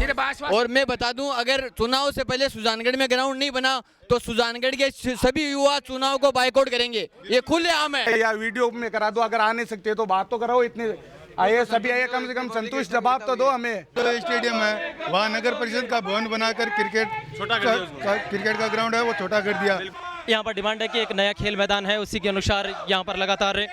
सिर्फ आश्वासन। और मैं बता दूं, अगर चुनाव से पहले सुजानगढ़ में ग्राउंड नहीं बना तो सुजानगढ़ के सभी युवा चुनाव को बाइकआउट करेंगे। ये खुलेआम है। या वीडियो में करा दो, अगर आ नहीं सकते तो बात तो कराओ। इतने आए सभी आए, कम से कम संतुष्ट जवाब तो दो हमें। तो स्टेडियम है, वहाँ नगर परिषद का भवन बनाकर क्रिकेट का ग्राउंड है वो छोटा कर दिया। यहाँ पर डिमांड है कि एक नया खेल मैदान है, उसी के अनुसार यहाँ पर लगातार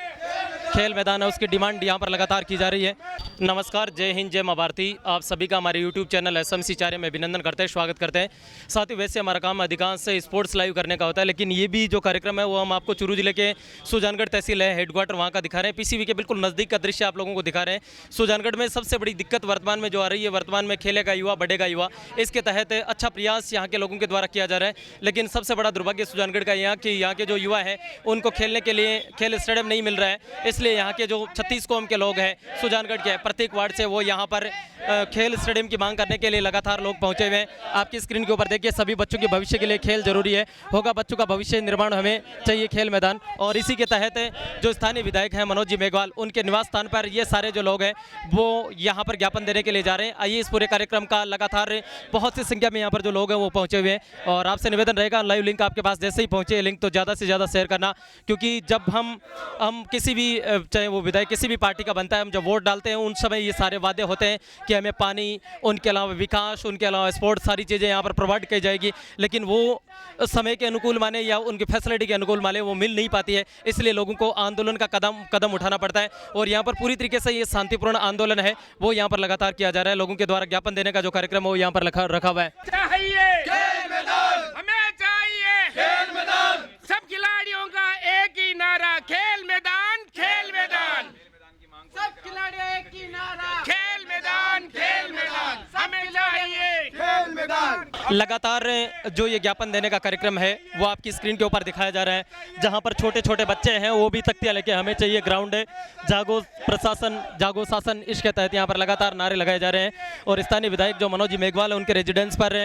खेल मैदान है, उसकी डिमांड यहाँ पर लगातार की जा रही है। नमस्कार, जय हिंद, जय मां भारती। आप सभी का हमारे YouTube चैनल SMC चार्य में अभिनंदन करते हैं, स्वागत करते हैं। साथ ही वैसे हमारा काम अधिकांश स्पोर्ट्स लाइव करने का होता है, लेकिन ये भी जो कार्यक्रम है वो हम आपको चुरू जिले के सुजानगढ़ तहसील है, हेडक्वार्टर वहाँ का दिखा रहे हैं। PCB के बिल्कुल नज़दीक का दृश्य आप लोगों को दिखा रहे हैं। सुजानगढ़ में सबसे बड़ी दिक्कत वर्तमान में जो आ रही है, वर्तमान में खेलेगा युवा बढ़ेगा युवा, इसके तहत अच्छा प्रयास यहाँ के लोगों के द्वारा किया जा रहा है। लेकिन सबसे बड़ा दुर्भाग्य सुजानगढ़ का यहाँ के जो युवा है उनको खेलने के लिए खेल स्टेडियम नहीं मिल रहा है। इसलिए यहाँ के जो 36 कौम के लोग हैं सुजानगढ़ के प्रत्येक वार्ड से, वो यहाँ पर खेल स्टेडियम की मांग करने के लिए लगातार लोग पहुंचे हुए हैं। आपकी स्क्रीन के ऊपर देखिए, सभी बच्चों के भविष्य के लिए खेल जरूरी है, होगा बच्चों का भविष्य निर्माण, हमें चाहिए खेल मैदान। और इसी के तहत जो स्थानीय विधायक हैं मनोज जी मेघवाल, उनके निवास स्थान पर ये सारे जो लोग हैं वो यहाँ पर ज्ञापन देने के लिए जा रहे हैं। आइए इस पूरे कार्यक्रम का लगातार बहुत सी संख्या में यहाँ पर जो लोग हैं वो पहुँचे हुए हैं। और आपसे निवेदन रहेगा, लाइव लिंक आपके पास जैसे ही पहुँचे लिंक तो ज़्यादा से ज़्यादा शेयर करना, क्योंकि जब हम किसी भी, चाहे वो विधायक किसी भी पार्टी का बनता है, हम जब वोट डालते हैं उन समय ये सारे वादे होते हैं कि हमें पानी, उनके अलावा विकास, उनके अलावा स्पोर्ट्स, सारी चीज़ें यहाँ पर प्रोवाइड की जाएगी, लेकिन वो समय के अनुकूल माने या उनकी फैसिलिटी के अनुकूल माने वो मिल नहीं पाती है। इसलिए लोगों को आंदोलन का कदम उठाना पड़ता है। और यहाँ पर पूरी तरीके से ये शांतिपूर्ण आंदोलन है वो यहाँ पर लगातार किया जा रहा है। लोगों के द्वारा ज्ञापन देने का जो कार्यक्रम है वो यहाँ पर रखा हुआ है। हमें चाहिए खेल मैदान, सब खिलाड़ियों का एक ही नारा, खेल मैदान, खेल मैदान, सब खिलाड़ियों एक ही नारा, खेल मैदान, खेल मैदान, हमें चाहिए खेल मैदान। लगातार जो ये ज्ञापन देने का कार्यक्रम है वो आपकी स्क्रीन के ऊपर दिखाया जा रहा है, जहां पर छोटे छोटे बच्चे हैं वो भी तख्तियां लेके हमें चाहिए ग्राउंड है, जागो प्रशासन, जागो शासन, इसके तहत यहाँ पर लगातार नारे लगाए जा रहे हैं। और स्थानीय विधायक जो मनोज जी मेघवाल है उनके रेजिडेंस पर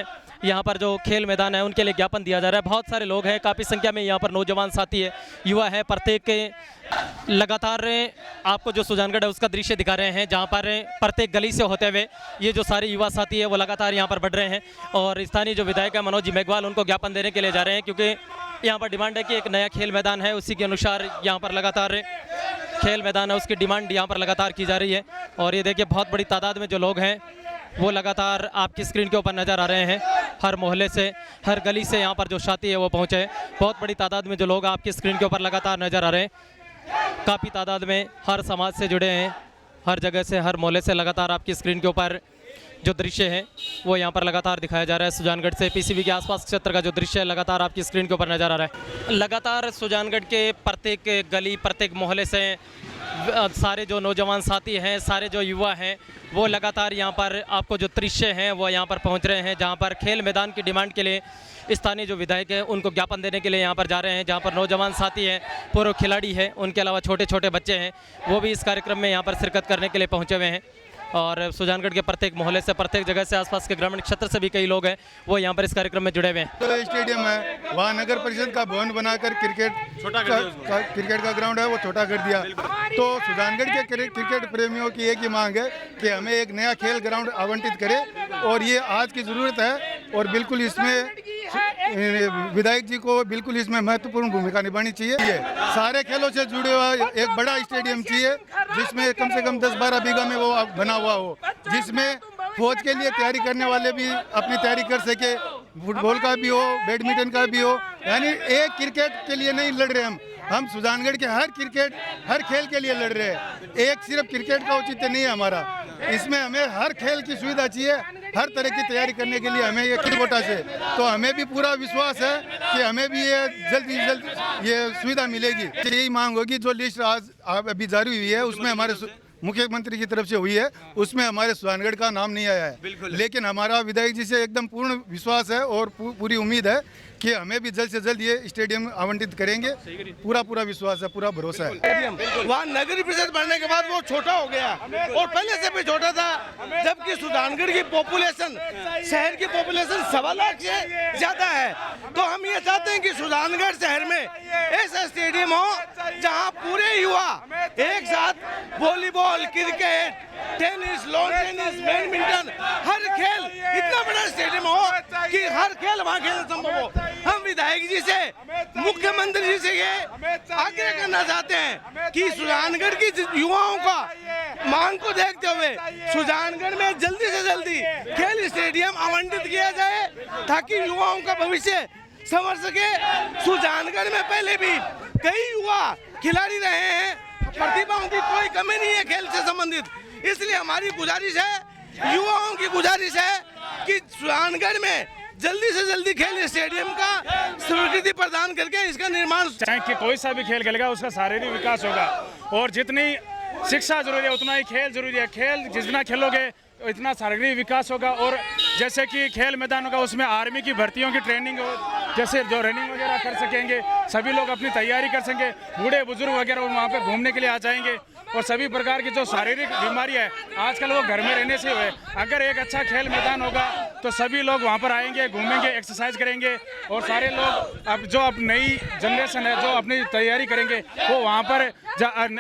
यहाँ पर जो खेल मैदान है उनके लिए ज्ञापन दिया जा रहा है। बहुत सारे लोग हैं, काफ़ी संख्या में यहाँ पर नौजवान साथी है, युवा है, प्रत्येक लगातार आपको जो सुजानगढ़ है उसका दृश्य दिखा रहे हैं, जहाँ पर प्रत्येक गली से होते हुए ये जो सारे युवा साथी है वो लगातार यहाँ पर बढ़ रहे हैं। और स्थानीय जो विधायक है मनोज जी मेघवाल उनको ज्ञापन देने के लिए जा रहे हैं, क्योंकि यहाँ पर डिमांड है कि एक नया खेल मैदान है, उसी के अनुसार यहाँ पर लगातार खेल मैदान है, उसकी डिमांड यहाँ पर लगातार की जा रही है। और ये देखिए बहुत बड़ी तादाद में जो लोग हैं वो लगातार आपकी स्क्रीन के ऊपर नज़र आ रहे हैं। हर मोहल्ले से, हर गली से यहाँ पर जो साथी है वो पहुँचे हैं। बहुत बड़ी तादाद में जो लोग आपकी स्क्रीन के ऊपर लगातार नज़र आ रहे हैं, काफ़ी तादाद में हर समाज से जुड़े हैं, हर जगह से, हर मोहल्ले से लगातार आपकी स्क्रीन के ऊपर जो दृश्य है वो यहाँ पर लगातार दिखाया जा रहा है। सुजानगढ़ से PCB के आसपास क्षेत्र का जो दृश्य है लगातार आपकी स्क्रीन के ऊपर नज़र आ रहा है। लगातार सुजानगढ़ के प्रत्येक गली, प्रत्येक मोहल्ले से सारे जो नौजवान साथी हैं, सारे जो युवा हैं वो लगातार यहाँ पर आपको जो दृश्य हैं वो यहाँ पर पहुँच रहे हैं, जहाँ पर खेल मैदान की डिमांड के लिए स्थानीय जो विधायक हैं उनको ज्ञापन देने के लिए यहाँ पर जा रहे हैं। जहाँ पर नौजवान साथी हैं, पूर्व खिलाड़ी हैं, उनके अलावा छोटे छोटे बच्चे हैं, वो भी इस कार्यक्रम में यहाँ पर शिरकत करने के लिए पहुँचे हुए हैं। और सुजानगढ़ के प्रत्येक मोहल्ले से, प्रत्येक जगह से, आसपास के ग्रामीण क्षेत्र से भी कई लोग हैं वो यहाँ पर इस कार्यक्रम में जुड़े हुए हैं। तो स्टेडियम है, वहाँ नगर परिषद का भवन बनाकर क्रिकेट का ग्राउंड है वो छोटा कर दिया। तो सुजानगढ़ के क्रिकेट प्रेमियों की एक ही मांग है कि हमें एक नया खेल ग्राउंड आवंटित करें, और ये आज की ज़रूरत है। और बिल्कुल इसमें विधायक जी को बिल्कुल इसमें महत्वपूर्ण भूमिका निभानी चाहिए। सारे खेलों से जुड़े हुआ एक बड़ा स्टेडियम चाहिए, जिसमें कम से कम 10-12 बीघा में वो बना हुआ हो, जिसमें फौज के लिए तैयारी करने वाले भी अपनी तैयारी कर सके, फुटबॉल का भी हो, बैडमिंटन का भी हो। यानी एक क्रिकेट के लिए नहीं लड़ रहे हम सुजानगढ़ के हर खेल के लिए लड़ रहे हैं। एक सिर्फ क्रिकेट का औचित्य नहीं है हमारा, इसमें हमें हर खेल की सुविधा चाहिए, हर तरह की तैयारी करने के लिए हमें ये कोटा से। तो हमें भी पूरा विश्वास है कि हमें भी ये जल्द ये सुविधा मिलेगी। यही मांग होगी। जो लिस्ट आज अभी जारी हुई है उसमें हमारे मुख्यमंत्री की तरफ से हुई है, उसमें हमारे सुजानगढ़ का नाम नहीं आया है, लेकिन हमारा विधायक जी से एकदम पूर्ण विश्वास है और पूरी उम्मीद है कि हमें भी जल्द से जल्द ये स्टेडियम आवंटित करेंगे। पूरा विश्वास है, पूरा भरोसा है। वहाँ नगरीय परिषद बनने के बाद वो छोटा हो गया और पहले से भी छोटा था, जबकि सुजानगढ़ की पॉपुलेशन, शहर की पॉपुलेशन 1.25 लाख से ज्यादा है। तो हम ये चाहते हैं कि सुजानगढ़ शहर में ऐसा स्टेडियम हो जहाँ पूरे युवा एक साथ volleyball, cricket, tennis, lawn tennis, badminton, हर खेल कि हर खेल वहाँ खेलना संभव हो। हम विधायक जी से, मुख्यमंत्री जी से ये आग्रह करना चाहते हैं कि सुजानगढ़ की युवाओं का मांग को देखते हुए सुजानगढ़ में जल्दी से जल्दी खेल स्टेडियम आवंटित किया जाए ताकि युवाओं का भविष्य संवर सके। सुजानगढ़ में पहले भी कई युवा खिलाड़ी रहे हैं, प्रतिभाओं की कोई कमी नहीं है खेल से संबंधित। इसलिए हमारी गुजारिश है, युवाओं की गुजारिश है कि सुजानगढ़ में जल्दी से जल्दी खेल स्टेडियम का स्वीकृति प्रदान करके इसका निर्माण। चाहे कि कोई सा भी खेल खेलेगा उसका शारीरिक विकास होगा, और जितनी शिक्षा जरूरी है उतना ही खेल जरूरी है। खेल जितना खेलोगे इतना शारीरिक विकास होगा। और जैसे कि खेल मैदान होगा उसमें आर्मी की भर्तियों की ट्रेनिंग हो, जैसे जो रनिंग वगैरह कर सकेंगे, सभी लोग अपनी तैयारी कर सकेंगे। बूढ़े बुजुर्ग वगैरह वहाँ पर घूमने के लिए आ जाएंगे। और सभी प्रकार की जो शारीरिक बीमारी है आजकल वो घर में रहने से हुए, अगर एक अच्छा खेल मैदान होगा तो सभी लोग वहाँ पर आएंगे, घूमेंगे, एक्सरसाइज करेंगे। और सारे लोग अब नई जनरेशन है जो अपनी तैयारी करेंगे वो वहाँ पर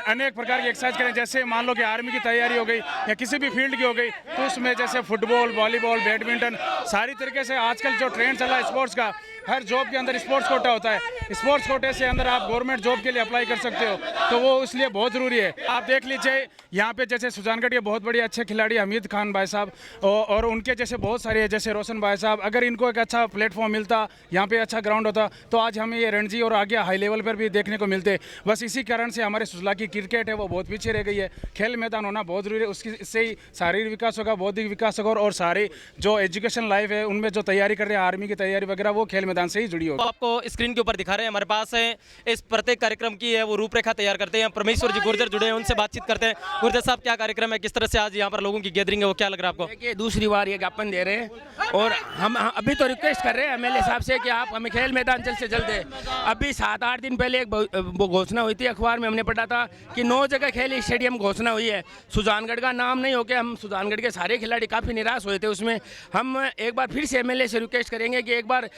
अनेक प्रकार की एक्सरसाइज करें। जैसे मान लो कि आर्मी की तैयारी हो गई या किसी भी फील्ड की हो गई तो उसमें जैसे फुटबॉल, वॉलीबॉल, बैडमिंटन, सारी तरीके से आजकल जो ट्रेंड चला है स्पोर्ट्स का, हर जॉब के अंदर स्पोर्ट्स कोटा होता है। स्पोर्ट्स कोटे से अंदर आप गवर्नमेंट जॉब के लिए अप्लाई कर सकते हो, तो वो इसलिए बहुत ज़रूरी है। आप देख लीजिए यहाँ पे जैसे सुजानगढ़ के बहुत बड़े अच्छे खिलाड़ी हमीद खान भाई साहब और उनके जैसे बहुत सारे हैं, जैसे रोशन भाई साहब, अगर इनको एक अच्छा प्लेटफॉर्म मिलता, यहाँ पे अच्छा ग्राउंड होता तो आज हमें ये रणजी और आगे हाई लेवल पर भी देखने को मिलते। बस इसी कारण से हमारे सुजला की क्रिकेट है वो बहुत पीछे रह गई है। खेल मैदान होना बहुत ज़रूरी है, उससे ही शारीरिक विकास होगा, बौद्धिक विकास होगा, और सारी जो एजुकेशन लाइफ है उनमें जो तैयारी कर रहे हैं आर्मी की तैयारी वगैरह वो खेल मैदान से ही जुड़ी होगी। आपको स्क्रीन के ऊपर दिखा रहे हैं, हमारे पास है इस प्रत्येक कार्यक्रम की है वो रूपरेखा तैयार करते हैं। परमेश्वर जी गुर्जर जुड़े हैं, उनसे बातचीत करते हैं। गुर्जर साहब, क्या कार्यक्रम है, किस तरह से आज यहाँ पर लोगों की गैदरिंग है, वो क्या लग रहा है आपको? देखिए, दूसरी बार ये ज्ञापन दे रहे हैं और हम अभी तो रिक्वेस्ट कर रहे हैं एमएलए साहब से कि आप हमें खेल मैदान जल्द से जल्द दें। अभी 7-8 दिन पहले एक वो घोषणा हुई थी, अखबार में हमने पढ़ा था कि 9 जगह खेल स्टेडियम घोषणा हुई है। सुजानगढ़ का नाम नहीं होकर हम सुजानगढ़ के सारे खिलाड़ी काफ़ी निराश हुए थे उसमें। हम एक बार फिर से एमएलए से रिक्वेस्ट करेंगे कि एक बार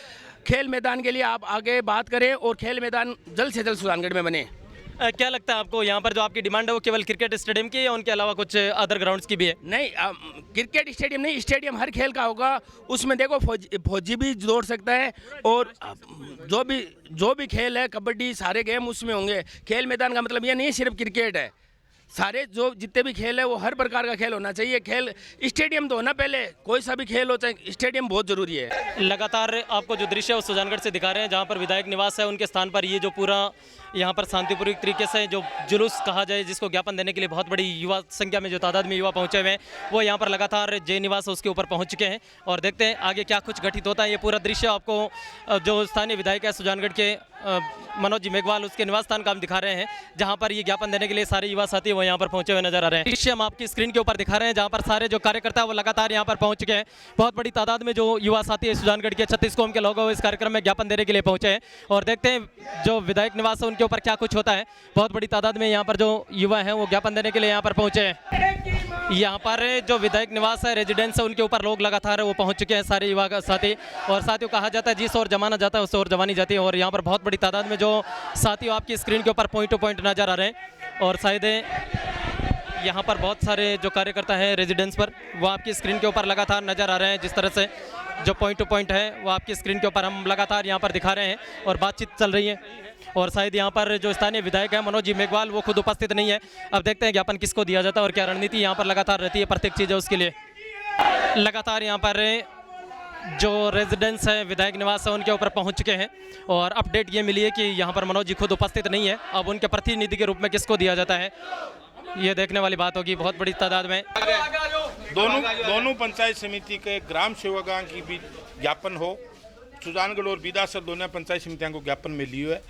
खेल मैदान के लिए आप आगे बात करें और खेल मैदान जल्द से जल्द सुजानगढ़ में बने। क्या लगता है आपको यहाँ पर जो आपकी डिमांड है वो केवल क्रिकेट स्टेडियम की है या उनके अलावा कुछ अदर ग्राउंड्स की भी है? नहीं, क्रिकेट स्टेडियम नहीं, स्टेडियम हर खेल का होगा। उसमें देखो फौजी भी दौड़ सकता है और जो भी खेल है, कबड्डी, सारे गेम उसमें होंगे। खेल मैदान का मतलब ये नहीं सिर्फ क्रिकेट है, सारे जो जितने भी खेल है वो हर प्रकार का खेल होना चाहिए। खेल स्टेडियम तो होना, पहले कोई सा भी खेल हो चाहे स्टेडियम बहुत ज़रूरी है। लगातार आपको जो दृश्य है वो सुजानगढ़ से दिखा रहे हैं, जहाँ पर विधायक निवास है उनके स्थान पर ये जो पूरा यहाँ पर शांतिपूर्वक तरीके से जो जुलूस कहा जाए, जिसको ज्ञापन देने के लिए बहुत बड़ी युवा संख्या में जो तादाद में युवा पहुँचे हुए हैं, वो यहाँ पर लगातार जे निवास उसके ऊपर पहुँच चुके हैं। और देखते हैं आगे क्या कुछ घटित होता है। ये पूरा दृश्य आपको जो स्थानीय विधायक है सुजानगढ़ के मनोज जी मेघवाल, उसके निवास स्थान का हम दिखा रहे हैं, जहाँ पर ये ज्ञापन देने के लिए सारे युवा साथी वो यहाँ पर पहुंचे हुए नजर आ रहे हैं। दृश्य हम आपकी स्क्रीन के ऊपर दिखा रहे हैं, जहाँ पर सारे जो कार्यकर्ता है वो लगातार यहाँ पर पहुंच चुके हैं। बहुत बड़ी तादाद में जो युवा साथी है सुजानगढ़ के 36 कौम के लोग इस कार्यक्रम में ज्ञापन देने के लिए पहुंचे हैं। और देखते हैं जो विधायक निवास है उनके ऊपर क्या कुछ होता है। बहुत बड़ी तादाद में यहाँ पर जो युवा है वो ज्ञापन देने के लिए यहाँ पर पहुंचे हैं। यहाँ पर जो विधायक निवास है, रेजिडेंस है, उनके ऊपर लोग लगातार वो पहुंच चुके हैं, सारे युवा साथी। और साथियों कहा जाता है जिस ओर जमाना जाता है उस ओर जवानी जाती है। और यहाँ पर बहुत बड़ी तादाद में जो साथियों आपकी स्क्रीन के ऊपर पॉइंट टू पॉइंट नजर आ रहे हैं। और शायद यहाँ पर बहुत सारे जो कार्यकर्ता हैं रेजिडेंस पर, वो आपकी स्क्रीन के ऊपर लगातार नजर आ रहे हैं। जिस तरह से जो पॉइंट टू पॉइंट है वो आपकी स्क्रीन के ऊपर हम लगातार यहाँ पर दिखा रहे हैं और बातचीत चल रही है। और शायद यहाँ पर जो स्थानीय विधायक है मनोज जी मेघवाल, वो खुद उपस्थित नहीं है। अब देखते हैं ज्ञापन किसको दिया जाता है और क्या रणनीति यहाँ पर लगातार रहती है प्रत्येक चीज़ है उसके लिए। लगातार यहाँ पर जो रेजिडेंस है, विधायक निवास है, उनके ऊपर पहुंच चुके हैं। और अपडेट ये मिली है कि यहाँ पर मनोज जी खुद उपस्थित नहीं है। अब उनके प्रतिनिधि के रूप में किसको दिया जाता है ये देखने वाली बात होगी। बहुत बड़ी तादाद में दोनों पंचायत समिति के ग्राम सेवकों की भी ज्ञापन हो, सुजानगढ़ और बीदासर दोनों पंचायत समितियों को ज्ञापन में लिए है।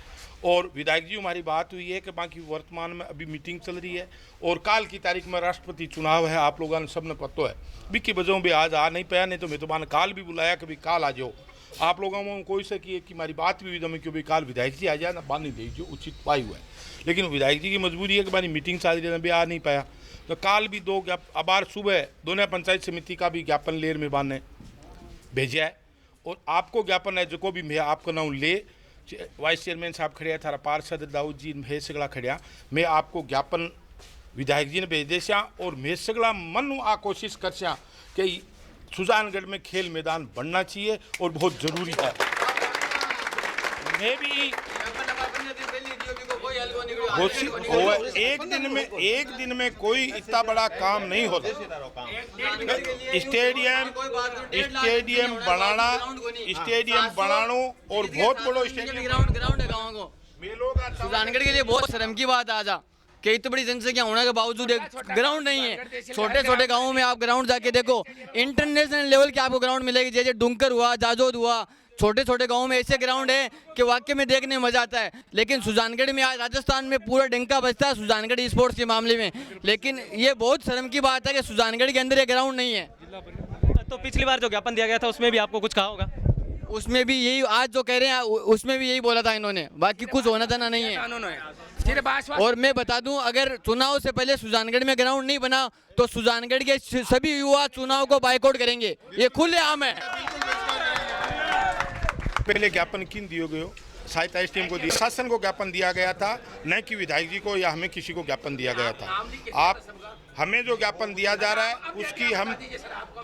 और विधायक जी हमारी बात हुई है कि बाकी वर्तमान में अभी मीटिंग चल रही है और काल की तारीख में राष्ट्रपति चुनाव है, आप लोगों ने सब ने पता है। भी की वजहों भी आज आ नहीं पाया, नहीं तो मैं तो काल भी बुलाया कि भाई काल आ जाओ। आप लोगों में कोई से कि हमारी बात भी हुई क्यों भाई काल विधायक जी आ जाए ना, बानी दे जो उचित पाई हुआ है। लेकिन विधायक जी की मजबूरी है कि हमारी मीटिंग चल रही है, भी आ नहीं पाया। तो काल भी दो अबार सुबह दोनों पंचायत समिति का भी ज्ञापन लेर में बाने भेजा है। और आपको ज्ञापन है जो को भी मैं आपका नाम ले, वाइस चेयरमैन साहब खड़े, थारा पार्षद दाऊद जी है सगला खड़िया, मैं आपको ज्ञापन विधायक जी ने भेज दे। और मैं सगला मन आ कोशिश कर कि सुजानगढ़ में खेल मैदान बनना चाहिए और बहुत ज़रूरी है। मैं भी एक दिन में कोई इतना बड़ा काम नहीं होता। स्टेडियम बनाना और बहुत बड़ा स्टेडियम ग्राउंड है गाँव को। सुजानगढ़ के लिए बहुत शर्म की बात है आजा कि इतनी बड़ी जनसंख्या होने के बावजूद एक ग्राउंड नहीं है। छोटे छोटे गाँवों में आप ग्राउंड जाके देखो, इंटरनेशनल लेवल के आपको ग्राउंड मिलेगी। जैसे डुंकर हुआ, जाजोद हुआ, छोटे छोटे गाँव में ऐसे ग्राउंड है कि वाकई में देखने में मजा आता है। लेकिन सुजानगढ़ में आज राजस्थान में पूरा डंका बजता है सुजानगढ़ स्पोर्ट्स के मामले में। लेकिन ये बहुत शर्म की बात है कि सुजानगढ़ के अंदर ये ग्राउंड नहीं है। तो पिछली बार जो ज्ञापन दिया गया था उसमें भी आपको कुछ कहा होगा? उसमें भी यही आज जो कह रहे हैं उसमें भी यही बोला था इन्होंने, बाकी कुछ होना था नहीं है। और मैं बता दूं, अगर चुनाव से पहले सुजानगढ़ में ग्राउंड नहीं बना तो सुजानगढ़ के सभी युवा चुनाव को बाइकआउट करेंगे। ये खुलेआम है। पहले ज्ञापन किन दिए गए हो? सहायता स्टीम को दिया, शासन को ज्ञापन दिया गया था, न कि विधायक जी को या हमें किसी को ज्ञापन दिया गया था। आप हमें जो ज्ञापन दिया जा रहा है उसकी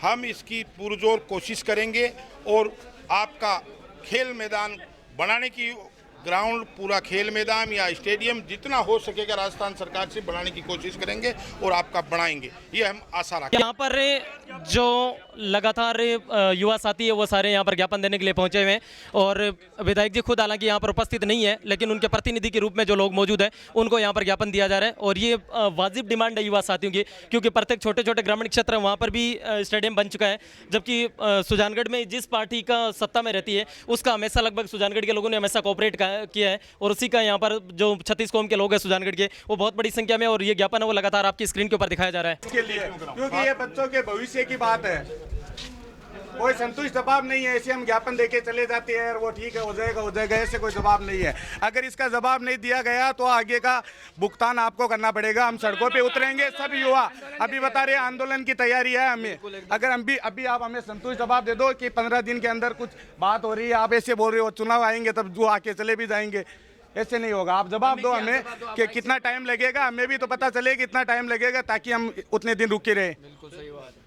हम इसकी पुरजोर कोशिश करेंगे और आपका खेल मैदान बनाने की ग्राउंड, पूरा खेल मैदान या स्टेडियम जितना हो सकेगा राजस्थान सरकार से बनाने की कोशिश करेंगे और आपका बनाएंगे, ये हम आशा रखते हैं। यहाँ पर जो लगातार युवा साथी है वो सारे यहाँ पर ज्ञापन देने के लिए पहुँचे हुए हैं और विधायक जी खुद हालांकि यहाँ पर उपस्थित नहीं है, लेकिन उनके प्रतिनिधि के रूप में जो लोग मौजूद हैं उनको यहाँ पर ज्ञापन दिया जा रहा है। और ये वाजिब डिमांड है युवा साथियों की, क्योंकि प्रत्येक छोटे छोटे ग्रामीण क्षेत्र वहाँ पर भी स्टेडियम बन चुका है, जबकि सुजानगढ़ में जिस पार्टी का सत्ता में रहती है उसका हमेशा लगभग सुजानगढ़ के लोगों ने हमेशा कोऑपरेट किया है और उसी का यहाँ पर जो 36 कौम के लोग हैं सुजानगढ़ के वो बहुत बड़ी संख्या में, और ये ज्ञापन है वो लगातार आपकी स्क्रीन के ऊपर दिखाया जा रहा है। इसके लिए क्योंकि ये बच्चों के भविष्य की बात है, कोई संतुष्ट जवाब नहीं है। ऐसे हम ज्ञापन देके चले जाते हैं और वो ठीक है हो जाएगा, ऐसे कोई जवाब नहीं है। अगर इसका जवाब नहीं दिया गया तो आगे का भुगतान आपको करना पड़ेगा। हम सड़कों पे उतरेंगे, सब युवा अभी बता रहे आंदोलन की तैयारी है हमें। अगर हम भी अभी आप हमें संतुष्ट जवाब दे दो कि 15 दिन के अंदर कुछ बात हो रही है, आप ऐसे बोल रहे हो चुनाव आएंगे तब जो आके चले भी जाएंगे, ऐसे नहीं होगा। आप जवाब दो हमें कि कितना टाइम लगेगा, हमें भी तो पता चले कितना टाइम लगेगा ताकि हम उतने दिन रुके रहे।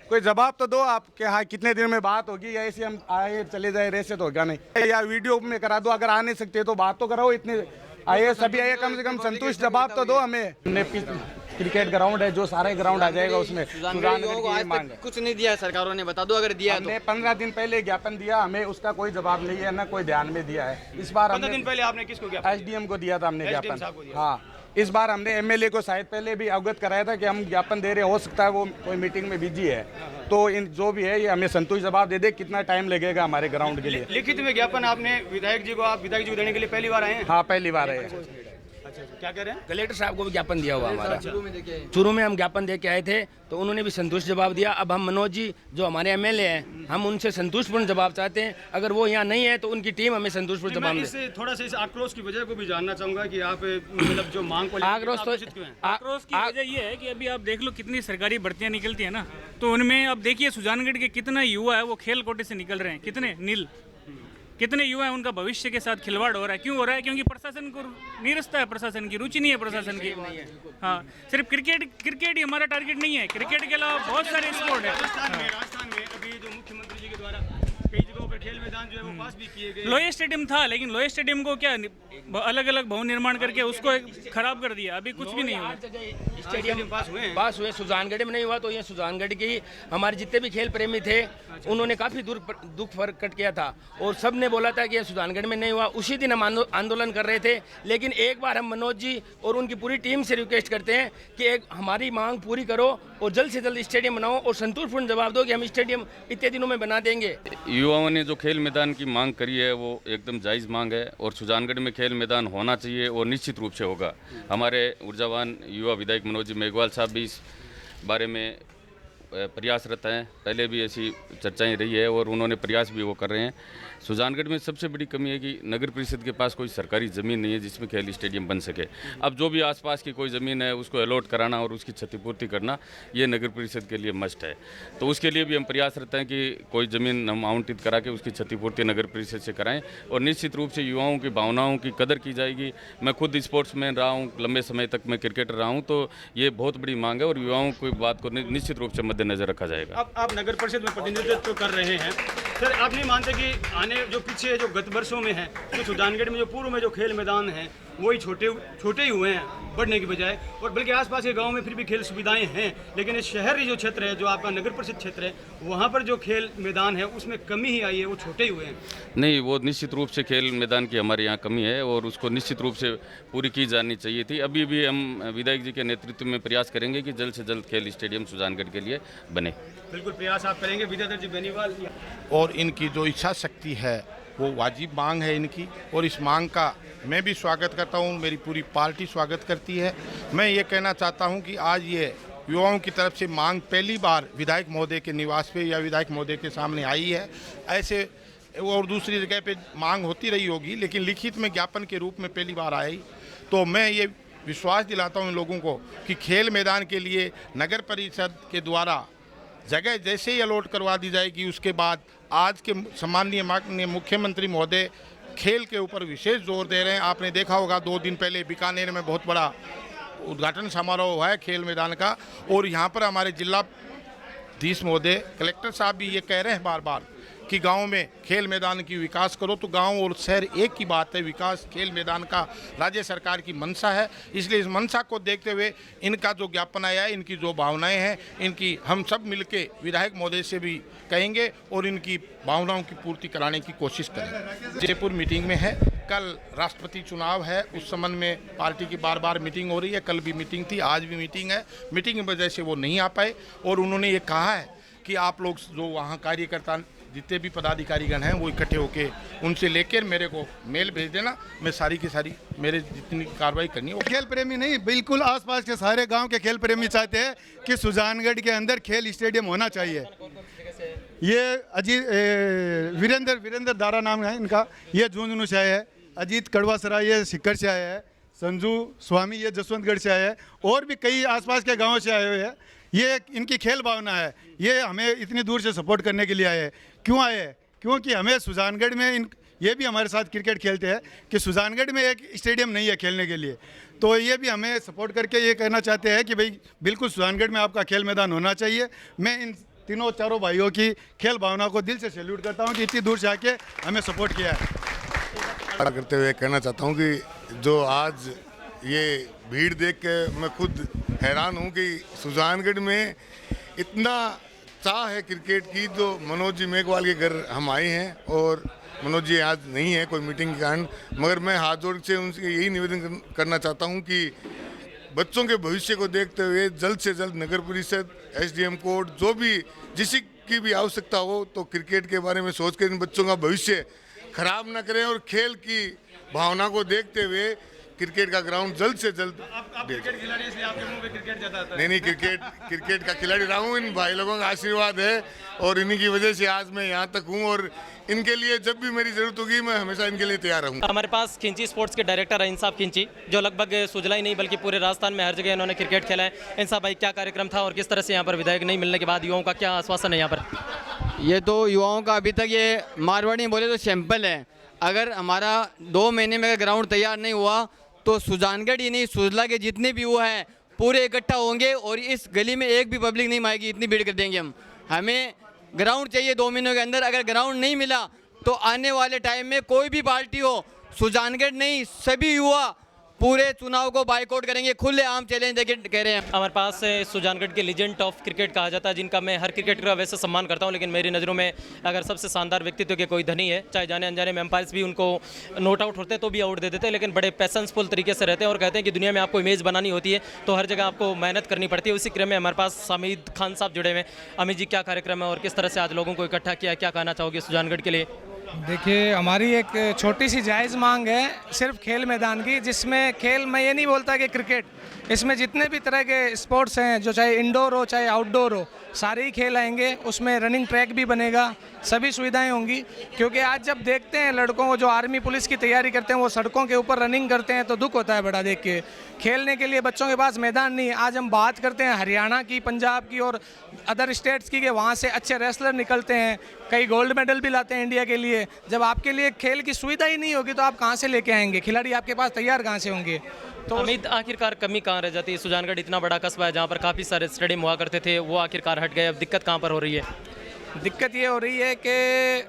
कोई जवाब तो दो आप कि हाँ कितने दिन में बात होगी, या ऐसे हम आए चले जाए ऐसे तो होगा नहीं। या वीडियो में करा दो, अगर आ नहीं सकते तो बात तो कराओ। इतने आए सभी आए, कम से कम संतुष्ट जवाब तो दो हमें। हमने क्रिकेट ग्राउंड है जो सारे ग्राउंड आ जाएगा उसमें। कुछ नहीं दिया है सरकारों ने, बता दो अगर दिया है तो। हमने 15 दिन पहले ज्ञापन दिया, हमें उसका कोई जवाब नहीं है, ना कोई ध्यान में दिया है। इस बार 15 दिन पहले आपने किसको ज्ञापन? एसडीएम को दिया था हमने ज्ञापन। हाँ, इस बार हमने एमएलए को शायद पहले भी अवगत कराया था कि हम ज्ञापन दे रहे, हो सकता है वो कोई मीटिंग में बिजी है, तो इन जो भी है ये हमें संतुष्ट जवाब दे दे कितना टाइम लगेगा हमारे ग्राउंड के लिए। लिखित में ज्ञापन आपने विधायक जी को देने के लिए पहली बार आए हैं? हाँ, पहली बार है। क्या कह रहे हैं? कलेक्टर साहब को भी ज्ञापन दिया हुआ हमारा। शुरू में हम ज्ञापन दे के आए थे तो उन्होंने भी संतुष्ट जवाब दिया। अब हम मनोज जी जो हमारे एमएलए हैं, हम उनसे संतुष्टपूर्ण जवाब चाहते हैं। अगर वो यहाँ नहीं है तो उनकी टीम हमें संतुष्टपूर्ण जवाब दे। थोड़ा सा इस आक्रोश की वजह को भी जानना चाहूंगा कि आप मतलब जो मांग को आक्रोश की वजह ये है कि अभी आप देख लो कितनी सरकारी भर्तियां निकलती है ना, तो उनमें अब देखिए सुजानगढ़ के कितना युवा है वो खेल कोटे से निकल रहे हैं। कितने युवा हैं, उनका भविष्य के साथ खिलवाड़ हो रहा है। क्यों हो रहा है? क्योंकि प्रशासन को नीरसता है, प्रशासन की रुचि नहीं है प्रशासन की। हाँ, सिर्फ क्रिकेट ही हमारा टारगेट नहीं है, क्रिकेट के अलावा बहुत सारे स्पोर्ट है। राजस्थान में अभी जो मुख्यमंत्री जी के द्वारा कई जगहों पर खेल मैदान जो है वो पास भी किए गए। लोहे स्टेडियम था, लेकिन लोहे स्टेडियम को क्या अलग अलग भवन निर्माण करके उसको खराब कर दिया। अभी कुछ भी नहीं हुआ। स्टेडियम पास हुए, सुजानगढ़ में नहीं हुआ। तो ये सुजानगढ़ की हमारे जितने भी खेल प्रेमी थे उन्होंने काफ़ी दुख प्रकट किया था और सब ने बोला था कि ये सुजानगढ़ में नहीं हुआ। उसी दिन हम आंदोलन कर रहे थे, लेकिन एक बार हम मनोज जी और उनकी पूरी टीम से रिक्वेस्ट करते हैं कि एक हमारी मांग पूरी करो और जल्द से जल्द स्टेडियम बनाओ और संतुष्टपूर्ण जवाब दो कि हम स्टेडियम इतने दिनों में बना देंगे। युवाओं ने जो खेल मैदान की मांग करी है वो एकदम जायज़ मांग है और सुजानगढ़ में खेल मैदान होना चाहिए और निश्चित रूप से होगा। हमारे ऊर्जावान युवा विधायक मनोज जी मेघवाल साहब भी इस बारे में प्रयासरत हैं। पहले भी ऐसी चर्चाएं रही है और उन्होंने प्रयास भी वो कर रहे हैं। सुजानगढ़ में सबसे बड़ी कमी है कि नगर परिषद के पास कोई सरकारी ज़मीन नहीं है जिसमें खेल स्टेडियम बन सके। अब जो भी आसपास की कोई ज़मीन है उसको अलॉट कराना और उसकी क्षतिपूर्ति करना ये नगर परिषद के लिए मस्ट है। तो उसके लिए भी हम प्रयासरत हैं कि कोई ज़मीन हम आवंटित करा के उसकी क्षतिपूर्ति नगर परिषद से कराएं और निश्चित रूप से युवाओं की भावनाओं की कदर की जाएगी। मैं खुद स्पोर्ट्समैन रहा हूँ, लंबे समय तक मैं क्रिकेटर रहा हूँ, तो ये बहुत बड़ी मांग है और युवाओं की बात को निश्चित रूप से मद्देनजर रखा जाएगा। अब आप नगर परिषद में प्रतिनिधित्व कर रहे हैं सर, आप नहीं मानते कि आने जो पीछे जो गत वर्षों में है, तो सुजानगढ़ में जो पूर्व में जो खेल मैदान हैं वही छोटे ही हुए हैं बढ़ने की बजाय, और बल्कि आसपास के गांव में फिर भी खेल सुविधाएं हैं, लेकिन इस शहरी जो क्षेत्र है, जो आपका नगर परिषद क्षेत्र है, वहां पर जो खेल मैदान है उसमें कमी ही आई है, वो छोटे ही हुए हैं। नहीं, वो निश्चित रूप से खेल मैदान की हमारे यहाँ कमी है और उसको निश्चित रूप से पूरी की जानी चाहिए थी। अभी भी हम विधायक जी के नेतृत्व में प्रयास करेंगे कि जल्द से जल्द खेल स्टेडियम सुजानगढ़ के लिए बने। बिल्कुल प्रयास आप करेंगे। विद्याधर जी बेनीवाल, और इनकी जो इच्छा शक्ति है वो वाजिब मांग है इनकी, और इस मांग का मैं भी स्वागत करता हूँ, मेरी पूरी पार्टी स्वागत करती है। मैं ये कहना चाहता हूँ कि आज ये युवाओं की तरफ से मांग पहली बार विधायक महोदय के निवास पे या विधायक महोदय के सामने आई है। ऐसे और दूसरी जगह पे मांग होती रही होगी, लेकिन लिखित में ज्ञापन के रूप में पहली बार आई। तो मैं ये विश्वास दिलाता हूँ इन लोगों को कि खेल मैदान के लिए नगर परिषद के द्वारा जगह जैसे ही अलॉट करवा दी जाएगी, उसके बाद आज के सम्माननीय माननीय मुख्यमंत्री महोदय खेल के ऊपर विशेष जोर दे रहे हैं। आपने देखा होगा 2 दिन पहले बीकानेर में बहुत बड़ा उद्घाटन समारोह हुआ है खेल मैदान का, और यहाँ पर हमारे जिलाधीश महोदय, कलेक्टर साहब भी ये कह रहे हैं बार बार कि गांव में खेल मैदान की विकास करो। तो गांव और शहर एक ही बात है, विकास खेल मैदान का राज्य सरकार की मंशा है। इसलिए इस मंशा को देखते हुए इनका जो ज्ञापन आया है, इनकी जो भावनाएं हैं, इनकी हम सब मिलके विधायक महोदय से भी कहेंगे और इनकी भावनाओं की पूर्ति कराने की कोशिश करेंगे। जयपुर मीटिंग में है, कल राष्ट्रपति चुनाव है, उस संबंध में पार्टी की बार बार मीटिंग हो रही है। कल भी मीटिंग थी, आज भी मीटिंग है। मीटिंग की वजह से वो नहीं आ पाए, और उन्होंने ये कहा है कि आप लोग जो वहाँ कार्यकर्ता जितने भी पदाधिकारीगण हैं वो इकट्ठे होके उनसे लेकर मेरे को मेल भेज देना, मैं सारी की सारी मेरे जितनी कार्रवाई करनी है। खेल प्रेमी नहीं, बिल्कुल आसपास के सारे गांव के खेल प्रेमी चाहते हैं कि सुजानगढ़ के अंदर खेल स्टेडियम होना चाहिए। ये वीरेंद्र दारा नाम है इनका, ये झुंझुनू से आए हैं। अजीत कड़वासराय ये सिक्कर से आया है। संजू स्वामी ये जसवंतगढ़ से आए हैं, और भी कई आसपास के गाँव से आए हुए हैं। ये इनकी खेल भावना है, ये हमें इतनी दूर से सपोर्ट करने के लिए आए हैं। क्यों आए हैं? क्योंकि हमें सुजानगढ़ में ये भी हमारे साथ क्रिकेट खेलते हैं कि सुजानगढ़ में एक स्टेडियम नहीं है खेलने के लिए, तो ये भी हमें सपोर्ट करके ये कहना चाहते हैं कि भाई बिल्कुल सुजानगढ़ में आपका खेल मैदान होना चाहिए। मैं इन चारों भाइयों की खेल भावना को दिल से सैल्यूट करता हूँ कि इतनी दूर से आके हमें सपोर्ट किया है। करते हुए कहना चाहता हूँ कि जो आज ये भीड़ देख के मैं खुद हैरान हूँ कि सुजानगढ़ में इतना चाह है क्रिकेट की। जो मनोज जी मेघवाल के घर हम आए हैं, और मनोज जी आज नहीं है कोई मीटिंग के कारण, मगर मैं हाथ जोड़ से उनसे यही निवेदन करना चाहता हूँ कि बच्चों के भविष्य को देखते हुए जल्द से जल्द नगर परिषद, SDM कोर्ट, जो भी जिसी की भी आवश्यकता हो, तो क्रिकेट के बारे में सोच कर इन बच्चों का भविष्य खराब ना करें, और खेल की भावना को देखते हुए क्रिकेट का ग्राउंड जल्द से जल्द। आप क्रिकेट खिलाड़ी, इसलिए आपके मुंह पे क्रिकेट ज्यादा आता है। नहीं, क्रिकेट का खिलाड़ी रहा हूँ, इन भाई लोगों का आशीर्वाद है, और इन्हीं की वजह से आज मैं यहाँ तक हूँ, और इनके लिए जब भी मेरी जरूरत होगी मैं हमेशा इनके लिए तैयार रहूँगा। हमारे पास खिंची स्पोर्ट्स के डायरेक्टर है इंसाफ खिंची, जो लगभग सुजला ही नहीं बल्कि पूरे राजस्थान में हर जगह इन्होंने क्रिकेट खेला है। इंसाफ भाई, क्या कार्यक्रम था और किस तरह से यहाँ पर विधायक नहीं मिलने के बाद युवाओं का क्या आश्वासन है यहाँ पर? ये तो युवाओं का अभी तक ये मारवाड़ी बोले तो सैंपल है। अगर हमारा 2 महीने में ग्राउंड तैयार नहीं हुआ तो सुजानगढ़ ही नहीं, सुजला के जितने भी वो हैं पूरे इकट्ठा होंगे, और इस गली में एक भी पब्लिक नहीं आएगी, इतनी भीड़ कर देंगे हम। हमें ग्राउंड चाहिए 2 महीनों के अंदर। अगर ग्राउंड नहीं मिला तो आने वाले टाइम में कोई भी पार्टी हो, सुजानगढ़ नहीं, सभी युवा पूरे चुनाव को बाइकआउट करेंगे। खुले आम चैलेंज कह रहे हैं। हमारे पास सुजानगढ़ के लीजेंड ऑफ क्रिकेट कहा जाता है, जिनका मैं हर क्रिकेटर का वैसे सम्मान करता हूं, लेकिन मेरी नज़रों में अगर सबसे शानदार व्यक्तित्व के कोई धनी है, चाहे जाने अनजाने में एम्पायर्स भी उनको नोट आउट होते हैं तो भी आउट दे देते हैं, लेकिन बड़े पैशंसफुल तरीके से रहते हैं और कहते हैं कि दुनिया में आपको इमेज बनानी होती है तो हर जगह आपको मेहनत करनी पड़ती है। उसी क्रम में हमारे पास हामिद खान साहब जुड़े हुए हैं। अमित जी, क्या कार्यक्रम है और किस तरह से आज लोगों को इकट्ठा किया, क्या कहना चाहोगे सुजानगढ़ के लिए? देखिए, हमारी एक छोटी सी जायज़ मांग है सिर्फ खेल मैदान की, जिसमें खेल मैं ये नहीं बोलता कि क्रिकेट, इसमें जितने भी तरह के स्पोर्ट्स हैं, जो चाहे इंडोर हो चाहे आउटडोर हो, सारे ही खेल आएंगे। उसमें रनिंग ट्रैक भी बनेगा, सभी सुविधाएं होंगी। क्योंकि आज जब देखते हैं लड़कों को जो आर्मी पुलिस की तैयारी करते हैं वो सड़कों के ऊपर रनिंग करते हैं तो दुख होता है बड़ा देख के। खेलने के लिए बच्चों के पास मैदान नहीं। आज हम बात करते हैं हरियाणा की, पंजाब की और अदर स्टेट्स की, कि वहाँ से अच्छे रेसलर निकलते हैं, कई गोल्ड मेडल भी लाते हैं इंडिया के लिए। जब आपके लिए खेल की सुविधा ही नहीं होगी तो आप कहाँ से लेके आएंगे? खिलाड़ी आपके पास तैयार कहाँ से होंगे? तो अमित, आखिरकार कमी कहाँ रह जाती है? सुजानगढ़ इतना बड़ा कस्बा है जहाँ पर काफ़ी सारे स्टेडियम हुआ करते थे, वो आखिरकार हट गए, अब दिक्कत कहाँ पर हो रही है? दिक्कत ये हो रही है कि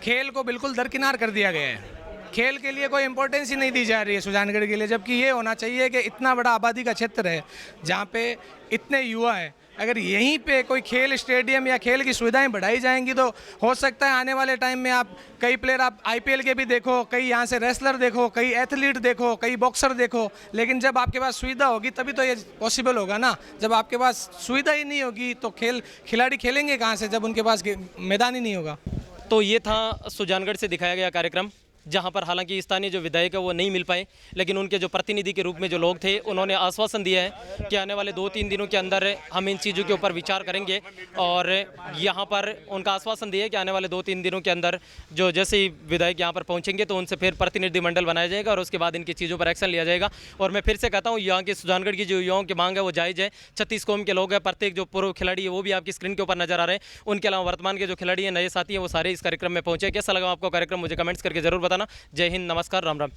खेल को बिल्कुल दरकिनार कर दिया गया है। खेल के लिए कोई इम्पोर्टेंस ही नहीं दी जा रही है सुजानगढ़ के लिए, जबकि ये होना चाहिए कि इतना बड़ा आबादी का क्षेत्र है जहाँ पे इतने युवा हैं, अगर यहीं पे कोई खेल स्टेडियम या खेल की सुविधाएं बढ़ाई जाएंगी तो हो सकता है आने वाले टाइम में आप कई प्लेयर, आप आईपीएल के भी देखो, कई यहाँ से रेसलर देखो, कई एथलीट देखो, कई बॉक्सर देखो, लेकिन जब आपके पास सुविधा होगी तभी तो ये पॉसिबल होगा ना। जब आपके पास सुविधा ही नहीं होगी तो खिलाड़ी खेलेंगे कहाँ से, जब उनके पास मैदान ही नहीं होगा। तो ये था सुजानगढ़ से दिखाया गया कार्यक्रम, जहां पर हालांकि स्थानीय जो विधायक है वो नहीं मिल पाए, लेकिन उनके जो प्रतिनिधि के रूप में जो लोग थे उन्होंने आश्वासन दिया है कि आने वाले 2-3 दिनों के अंदर हम इन चीज़ों के ऊपर विचार करेंगे। और यहां पर उनका आश्वासन दिया है कि आने वाले 2-3 दिनों के अंदर जो जैसे ही विधायक यहां पर पहुंचेंगे तो उनसे फिर प्रतिनिधिमंडल बनाया जाएगा और उसके बाद इनकी चीज़ों पर एक्शन लिया जाएगा। और मैं फिर से कहता हूँ, यहाँ के सुजानगढ़ की जो युवाओं की मांग है वो जायज़ है। 36 कौम के लोग हैं, प्रत्येक जो पूर्व खिलाड़ी है वो भी आपकी स्क्रीन के ऊपर नजर आ रहे हैं। उनके अलावा वर्तमान के जो खिलाड़ी हैं, नए साथी हैं, वो सारे इस कार्यक्रम में पहुंचे। कैसा लगा आपको कार्यक्रम, मुझे कमेंट्स करके जरूर बताना। जय हिंद, नमस्कार, राम राम।